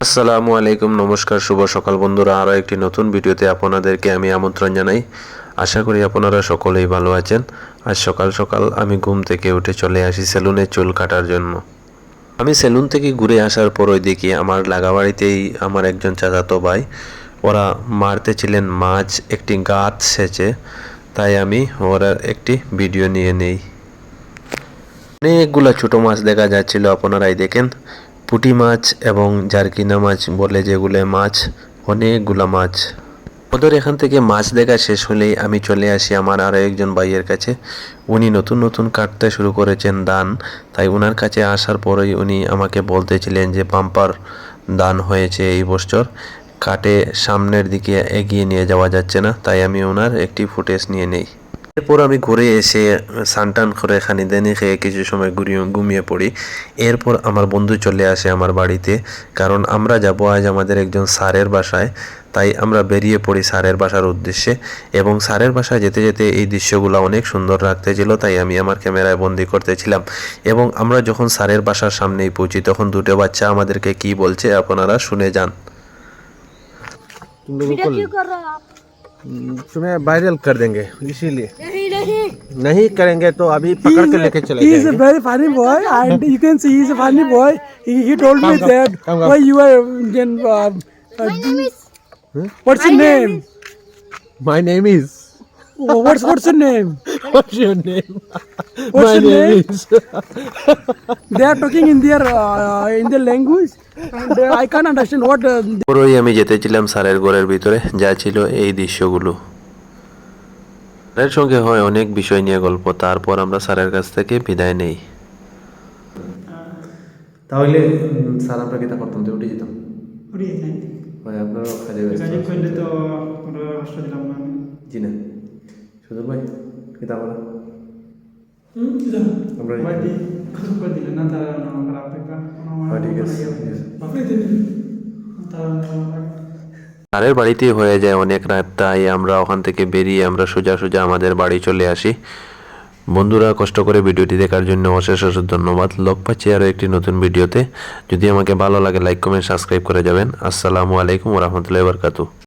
আসসালামু আলাইকুম, নমস্কার, শুভ সকাল বন্ধুরা। আরও একটি নতুন ভিডিওতে আপনাদেরকে আমি আমন্ত্রণ জানাই। আশা করি আপনারা সকলেই ভালো আছেন। আজ সকাল সকাল আমি ঘুম থেকে উঠে চলে আসি সেলুনে চুল কাটার জন্য। আমি সেলুন থেকে ঘুরে আসার পরই দেখি আমার লাগাবাড়িতেই আমার একজন চাচাতো ভাই ওরা মারতেছিলেন মাছ, একটি গাছ সেচে। তাই আমি ওরা একটি ভিডিও নিয়ে নেই। অনেকগুলা ছোট মাছ দেখা যাচ্ছিল, আপনারাই দেখেন। পুঁটি মাছ এবং জারকিনা মাছ বলে যেগুলো মাছ, অনেকগুলা মাছ। ওদের এখান থেকে মাছ দেখা শেষ হলেই আমি চলে আসি আমার আরও একজন ভাইয়ের কাছে। উনি নতুন নতুন কাটতে শুরু করেছেন ধান। তাই ওনার কাছে আসার পরেই উনি আমাকে বলতেছিলেন যে পাম্পার ধান হয়েছে এই বছর, কাটে সামনের দিকে এগিয়ে নিয়ে যাওয়া যাচ্ছে না। তাই আমি ওনার একটি ফুটেজ নিয়ে নেই। এরপর আমি ঘুরে এসে সানটান করে খানিদানি খেয়ে কিছু সময় ঘুমিয়ে পড়ি। এরপর আমার বন্ধু চলে আসে আমার বাড়িতে, কারণ আমরা যাব আজ আমাদের একজন স্যারের বাসায়। তাই আমরা বেরিয়ে পড়ি স্যারের বাসার উদ্দেশ্যে, এবং স্যারের বাসায় যেতে যেতে এই দৃশ্যগুলো অনেক সুন্দর লাগতেছিল। তাই আমি আমার ক্যামেরায় বন্দি করতেছিলাম। এবং আমরা যখন স্যারের বাসার সামনেই পৌঁছি তখন দুটো বাচ্চা আমাদেরকে কি বলছে আপনারা শুনে যান। तुम्हें वायरल कर देंगे, इसीलिए नहीं करेंगे तो अभी पकड़ के लेके चले जाएंगे। He is a very funny boy, and you can see he is a funny boy. He told me that why you are what's your name? My name is. What's your name? What's your name? What's My your name name? is. They are talking in their language, and I can't understand what. পরই আমি যেতেছিলাম স্যারের ঘরের ভিতরে, যা ছিল এই দৃশ্যগুলো। স্যারের সঙ্গে হয় অনেক বিষয় নিয়ে গল্প। তারপর আমরা স্যারের কাছ থেকে বিদায় নেই। তাহলে স্যার আমরা কিতা করতাম, তো উঠে যেতাম ভাই, আপনারও কাজে ব্যস্ত জি না সুযোগ ভাই কিতা বলা আমরা ঠিক আছে। স্যারের বাড়িতেই হয়ে যায় অনেক রাত। তাই আমরা ওখান থেকে বেরিয়ে আমরা সোজা সোজা আমাদের বাড়ি চলে আসি। বন্ধুরা, কষ্ট করে ভিডিওটি দেখার জন্য অশেষ অশেষ ধন্যবাদ। লোক পাচ্ছি আরও একটি নতুন ভিডিওতে। যদি আমাকে ভালো লাগে লাইক কমেন্ট সাবস্ক্রাইব করে যাবেন। আসসালামু আলাইকুম ওয়া রাহমাতুল্লাহি ওয়া বারাকাতুহু।